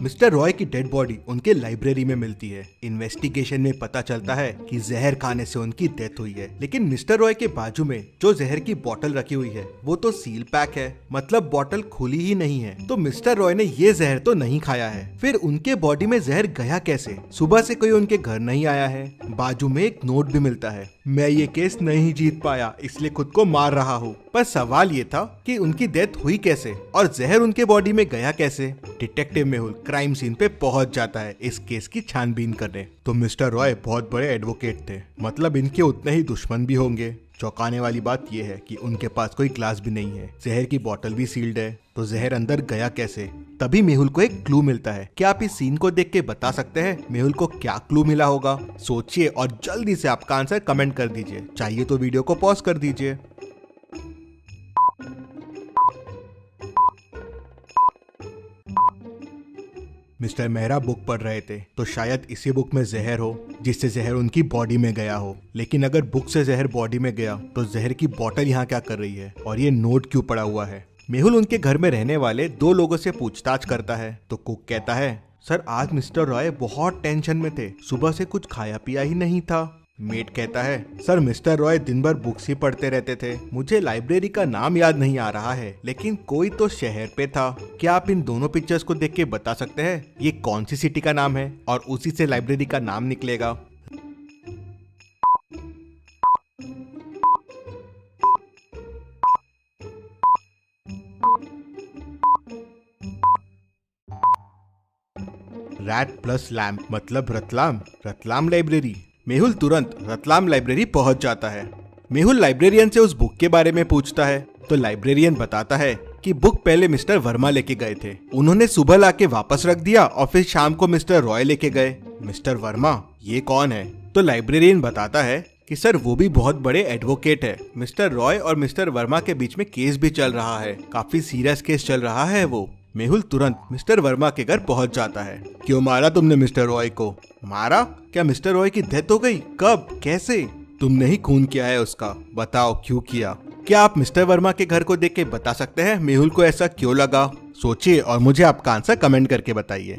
Mister Roy की dead body उनके library में मिलती है। इन्वेस्टिगेशन में पता चलता है कि जहर खाने से उनकी डेथ हुई है, लेकिन मिस्टर रॉय के बाजू में जो जहर की बोतल रखी हुई है वो तो सील पैक है, मतलब बोतल खुली ही नहीं है। तो मिस्टर रॉय ने ये जहर तो नहीं खाया है। फिर उनके बॉडी में जहर गया कैसे? सुबह से कोई उनके घर नहीं आया है। बाजू में एक नोट भी मिलता है, मैं ये केस नहीं जीत पाया इसलिए खुद को मार रहा हूँ। पर सवाल ये था कि उनकी डेथ हुई कैसे और जहर उनके बॉडी में गया कैसे। डिटेक्टिव मेहुल क्राइम सीन पे पहुंच जाता है इस केस की छानबीन करने। तो मिस्टर रॉय बहुत बड़े एडवोकेट थे, मतलब इनके उतने ही दुश्मन भी होंगे। चौंकाने वाली बात यह है कि उनके पास कोई ग्लास भी नहीं है, जहर की बोतल भी सील्ड है। तो जहर अंदर गया कैसे? तभी मेहुल को एक क्लू मिलता है। क्या आप इस सीन को देख के बता सकते हैं मेहुल को क्या क्लू मिला होगा? सोचिए और जल्दी से आपका आंसर कमेंट कर दीजिए। चाहिए तो वीडियो को पॉज कर दीजिए। मिस्टर मेहरा बुक पढ़ रहे थे, तो शायद इसी बुक में जहर हो जिससे जहर उनकी बॉडी में गया हो। लेकिन अगर बुक से जहर बॉडी में गया तो जहर की बोतल यहाँ क्या कर रही है और ये नोट क्यों पड़ा हुआ है? मेहुल उनके घर में रहने वाले 2 लोगों से पूछताछ करता है तो कुक कहता है, सर आज मिस्टर रॉय बहुत टेंशन में थे, सुबह से कुछ खाया पिया ही नहीं था। मेट कहता है, सर मिस्टर रॉय दिन भर बुक्स ही पढ़ते रहते थे, मुझे लाइब्रेरी का नाम याद नहीं आ रहा है, लेकिन कोई तो शहर पे था। क्या आप इन दोनों पिक्चर्स को देख के बता सकते हैं ये कौन सी सिटी का नाम है? और उसी से लाइब्रेरी का नाम निकलेगा। रैट प्लस लैम्प मतलब रतलाम, रतलाम लाइब्रेरी। मेहुल तुरंत रतलाम लाइब्रेरी पहुंच जाता है। मेहुल लाइब्रेरियन से उस बुक के बारे में पूछता है तो लाइब्रेरियन बताता है कि बुक पहले मिस्टर वर्मा लेके गए थे, उन्होंने सुबह लाके वापस रख दिया और फिर शाम को मिस्टर रॉय लेके गए। मिस्टर वर्मा ये कौन है? तो लाइब्रेरियन बताता है कि सर वो भी बहुत बड़े एडवोकेट है। मिस्टर रॉय और मिस्टर वर्मा के बीच में केस भी चल रहा है, काफी सीरियस केस चल रहा है वो। मेहुल तुरंत मिस्टर वर्मा के घर पहुंच जाता है। क्यों मारा तुमने मिस्टर रॉय को? मारा? क्या मिस्टर रॉय की डेथ हो गई? कब? कैसे? तुमने ही खून किया है उसका, बताओ क्यों किया? क्या आप मिस्टर वर्मा के घर को देख के बता सकते हैं मेहुल को ऐसा क्यों लगा? सोचिए और मुझे आपका आंसर कमेंट करके बताइए।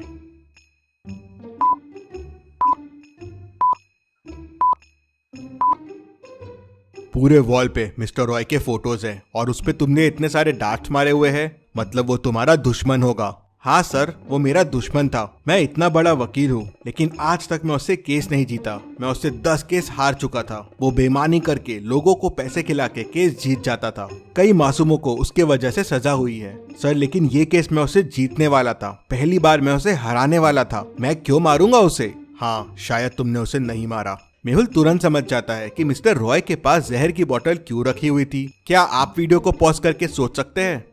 पूरे वॉल पे मिस्टर रॉय के फोटोज हैं और उस पे तुमने इतने सारे डार्ट्स मारे हुए हैं, मतलब वो तुम्हारा दुश्मन होगा। हाँ सर, वो मेरा दुश्मन था। मैं इतना बड़ा वकील हूँ लेकिन आज तक मैं उससे केस नहीं जीता। मैं उससे 10 केस हार चुका था। वो बेईमानी करके लोगों को पैसे खिला के केस जीत जाता था। कई मासूमों को उसके वजह से सजा हुई है सर, लेकिन ये केस मैं उसे जीतने वाला था। पहली बार मैं उसे हराने वाला था। मैं क्यों मारूंगा उसे? हाँ, शायद तुमने उसे नहीं मारा। मेहुल तुरंत समझ जाता है कि मिस्टर रॉय के पास जहर की बोतल क्यों रखी हुई थी। क्या आप वीडियो को पॉज करके सोच सकते हैं?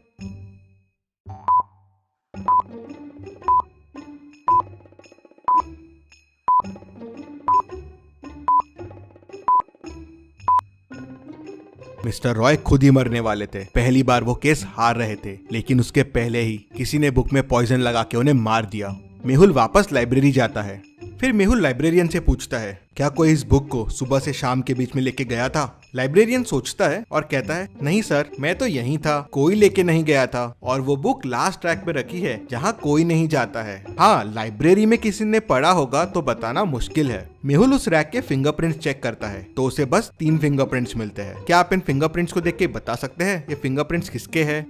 मिस्टर रॉय खुद ही मरने वाले थे। पहली बार वो केस हार रहे थे, लेकिन उसके पहले ही किसी ने बुक में पॉइजन लगा के उन्हें मार दिया। मेहुल वापस लाइब्रेरी जाता है। फिर मेहुल लाइब्रेरियन से पूछता है, क्या कोई इस बुक को सुबह से शाम के बीच में लेके गया था? लाइब्रेरियन सोचता है और कहता है, नहीं सर, मैं तो यहीं था, कोई लेके नहीं गया था। और वो बुक लास्ट ट्रैक पे रखी है जहाँ कोई नहीं जाता है। हाँ, लाइब्रेरी में किसी ने पढ़ा होगा तो बताना मुश्किल है। मेहुल उस रैक के फिंगरप्रिंट्स चेक करता है तो उसे बस 3 फिंगरप्रिंट्स मिलते हैं। क्या आप इन फिंगरप्रिंट्स को देख के बता सकते हैं ये फिंगरप्रिंट्स किसके हैं?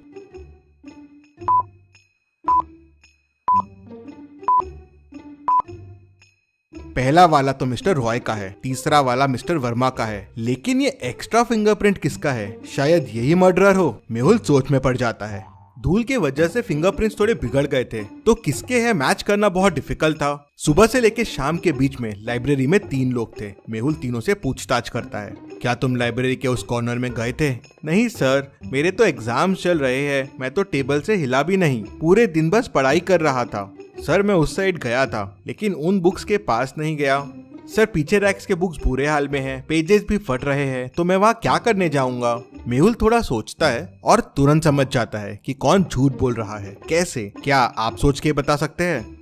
पहला वाला तो मिस्टर रॉय का है, तीसरा वाला मिस्टर वर्मा का है, लेकिन ये एक्स्ट्रा फिंगरप्रिंट किसका है? शायद यही मर्डरर हो। मेहुल सोच में पड़ जाता है। धूल के वजह से फिंगरप्रिंट्स थोड़े बिगड़ गए थे, तो किसके हैं मैच करना बहुत डिफिकल्ट था। सुबह से लेके शाम के बीच में लाइब्रेरी में 3 लोग थे। मेहुल तीनों से पूछताछ करता है, क्या तुम लाइब्रेरी के उस कॉर्नर में गए थे? नहीं सर, मेरे तो एग्जाम चल रहे हैं, मैं तो टेबल से हिला भी नहीं, पूरे दिन बस पढ़ाई कर रहा था। सर मैं उस साइड गया था लेकिन उन बुक्स के पास नहीं गया। सर पीछे रैक्स के बुक्स बुरे हाल में हैं, पेजेस भी फट रहे हैं, तो मैं वहाँ क्या करने जाऊंगा? मेहुल थोड़ा सोचता है और तुरंत समझ जाता है कि कौन झूठ बोल रहा है। कैसे? क्या आप सोच के बता सकते हैं?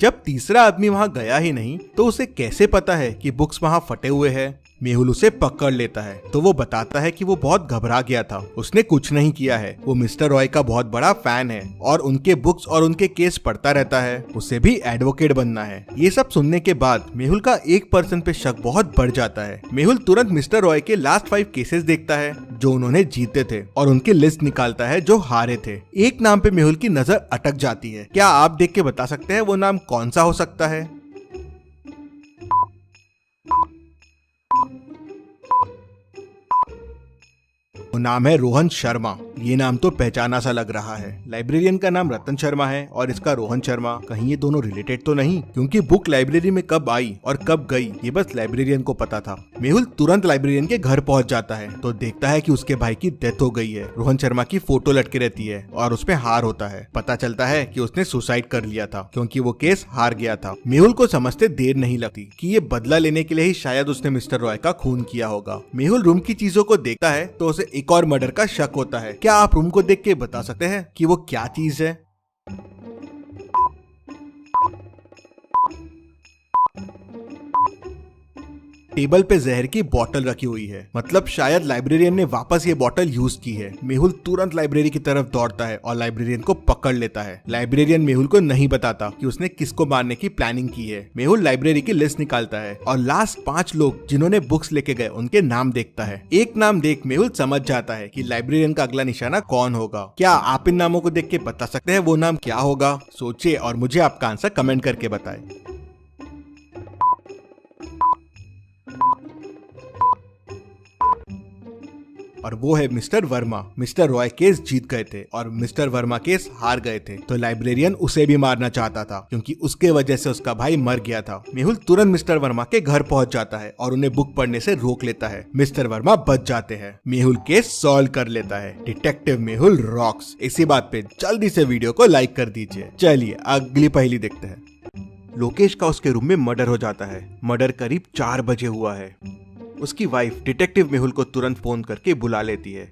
जब तीसरा आदमी वहाँ गया ही नहीं तो उसे कैसे पता है कि बुक्स वहाँ फटे हुए हैं। मेहुल उसे पकड़ लेता है तो वो बताता है कि वो बहुत घबरा गया था, उसने कुछ नहीं किया है। वो मिस्टर रॉय का बहुत बड़ा फैन है और उनके बुक्स और उनके केस पढ़ता रहता है, उसे भी एडवोकेट बनना है। ये सब सुनने के बाद मेहुल का एक पर्सन पे शक बहुत बढ़ जाता है। मेहुल तुरंत मिस्टर रॉय के लास्ट 5 केसेस देखता है जो उन्होंने जीते थे और उनकी लिस्ट निकालता है जो हारे थे। एक नाम पे मेहुल की नजर अटक जाती है। क्या आप देख के बता सकते हैं वो नाम कौन सा हो सकता है? वो नाम है रोहन शर्मा। ये नाम तो पहचाना सा लग रहा है। लाइब्रेरियन का नाम रतन शर्मा है और इसका रोहन शर्मा। कहीं ये दोनों रिलेटेड तो नहीं? क्योंकि बुक लाइब्रेरी में कब आई और कब गई ये बस लाइब्रेरियन को पता था। मेहुल तुरंत लाइब्रेरियन के घर पहुंच जाता है तो देखता है कि उसके भाई की डेथ हो गई है। रोहन शर्मा की फोटो लटके रहती है और उसपे हार होता है। पता चलता है कि उसने सुसाइड कर लिया था क्योंकि वो केस हार गया था। मेहुल को समझते देर नहीं लगती कि ये बदला लेने के लिए ही शायद उसने मिस्टर रॉय का खून किया होगा। मेहुल रूम की चीजों को देखता है तो उसे एक और मर्डर का शक होता है। क्या आप रूम को देख के बता सकते हैं कि वो क्या चीज है? टेबल पे जहर की बोतल रखी हुई है, मतलब शायद लाइब्रेरियन ने वापस ये बोतल यूज की है। मेहुल तुरंत लाइब्रेरी की तरफ दौड़ता है और लाइब्रेरियन को पकड़ लेता है। लाइब्रेरियन मेहुल को नहीं बताता कि उसने किसको मारने की प्लानिंग की है। मेहुल लाइब्रेरी की लिस्ट निकालता है और लास्ट 5 लोग जिन्होंने बुक्स लेके गए उनके नाम देखता है। एक नाम देख मेहुल समझ जाता है कि लाइब्रेरियन का अगला निशाना कौन होगा। क्या आप इन नामों को देख के बता सकते हैं वो नाम क्या होगा? सोचिए और मुझे आपका आंसर कमेंट करके बताएं। और वो है mister Verma. Mister Roy case जीत गए थे और मिस्टर वर्मा केस हार गए थे, तो लाइब्रेरियन उसे भी मारना चाहता था क्योंकि उसके वजह से उसका भाई मर गया था। मेहुल तुरंत मिस्टर वर्मा के घर पहुंच जाता है और उन्हें बुक पढ़ने से रोक लेता है। मिस्टर वर्मा बच जाते हैं। मेहुल केस सॉल्व कर लेता है। Detective Mehul rocks. इसी बात पे जल्दी से वीडियो को लाइक कर दीजिए। चलिए अगली पहेली देखते हैं। लोकेश का उसके रूम में मर्डर हो जाता है। मर्डर करीब 4 बजे हुआ है। उसकी वाइफ डिटेक्टिव मेहुल को तुरंत फोन करके बुला लेती है।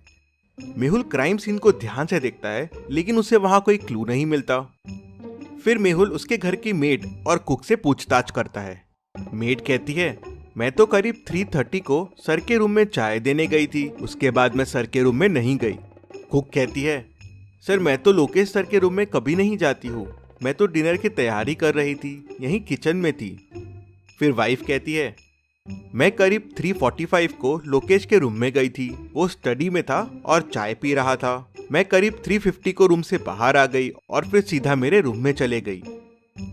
मेहुल क्राइम सीन को ध्यान से देखता है लेकिन उसे वहां कोई क्लू नहीं मिलता। फिर मेहुल उसके घर की मेड और कुक से पूछताछ करता है। मेड कहती है, मैं तो करीब 3:30 को सर के रूम में चाय देने गई थी, उसके बाद मैं सर के रूम में नहीं गई। कुक कहती है, सर मैं तो लोकेश सर के रूम में कभी नहीं जाती हूँ, मैं तो डिनर की तैयारी कर रही थी, यहीं किचन में थी। फिर वाइफ कहती है, मैं करीब 3:45 को लोकेश के रूम में गई थी, वो स्टडी में था और चाय पी रहा था। मैं करीब 3:50 को रूम से बाहर आ गई और फिर सीधा मेरे रूम में चले गई।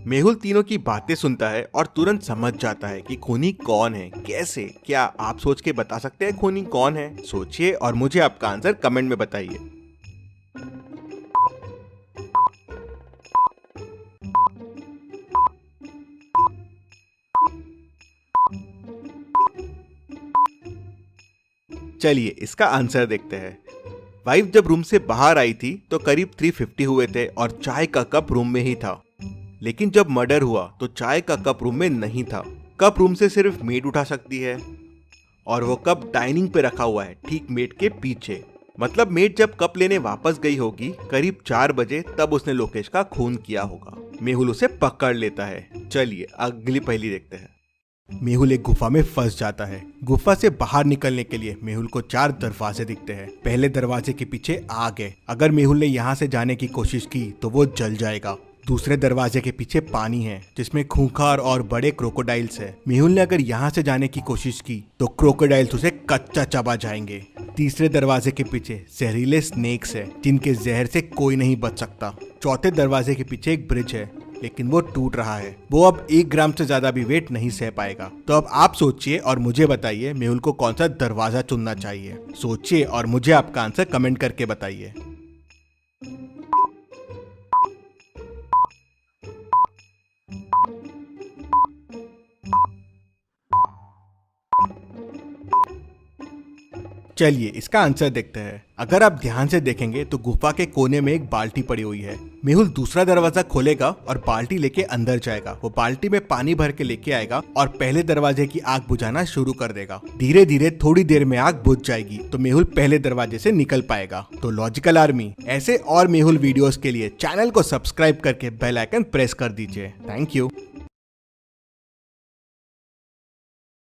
मेहुल तीनों की बातें सुनता है और तुरंत समझ जाता है कि खूनी कौन है। कैसे? क्या आप सोच के बता सकते हैं खूनी कौन है? सोचिए और मुझे आपका आंसर कमेंट में बताइए। चलिए इसका आंसर देखते हैं। वाइफ जब रूम से बाहर आई थी तो करीब 3:50 हुए थे और चाय का कप रूम में ही था। लेकिन जब मर्डर हुआ तो चाय का कप रूम में नहीं था। कप रूम से सिर्फ मेड उठा सकती है और वो कप डाइनिंग पे रखा हुआ है, ठीक मेड के पीछे। मतलब मेड जब कप लेने वापस गई होगी करीब 4 बजे, तब उसने लोकेश का खून किया होगा। मेहुल उसे पकड़ लेता है। चलिए अगली पहेली देखते हैं। मेहुल एक गुफा में फंस जाता है। गुफा से बाहर निकलने के लिए मेहुल को 4 दरवाजे दिखते हैं। पहले दरवाजे के पीछे आग है, अगर मेहुल ने यहाँ से जाने की कोशिश की तो वो जल जाएगा। दूसरे दरवाजे के पीछे पानी है जिसमें खूंखार और बड़े क्रोकोडाइल्स है। मेहुल ने अगर यहाँ से जाने की कोशिश की तो क्रोकोडाइल्स उसे कच्चा चबा जाएंगे। तीसरे दरवाजे के पीछे जहरीले स्नेक्स है जिनके जहर से कोई नहीं बच सकता। चौथे दरवाजे के पीछे एक ब्रिज है लेकिन वो टूट रहा है, वो अब 1 ग्राम से ज्यादा भी वेट नहीं सह पाएगा। तो अब आप सोचिए और मुझे बताइए मेहुल को कौन सा दरवाजा चुनना चाहिए। सोचिए और मुझे आपका आंसर कमेंट करके बताइए। चलिए इसका आंसर देखते हैं। अगर आप ध्यान से देखेंगे तो गुफा के कोने में एक बाल्टी पड़ी हुई है। मेहुल दूसरा दरवाजा खोलेगा और बाल्टी लेके अंदर जाएगा। वो बाल्टी में पानी भर के लेके आएगा और पहले दरवाजे की आग बुझाना शुरू कर देगा। धीरे धीरे थोड़ी देर में आग बुझ जाएगी तो मेहुल पहले दरवाजे से निकल पाएगा। तो लॉजिकल आर्मी, ऐसे और मेहुल वीडियोस के लिए चैनल को सब्सक्राइब करके बेल आइकन प्रेस कर दीजिए। Thank you.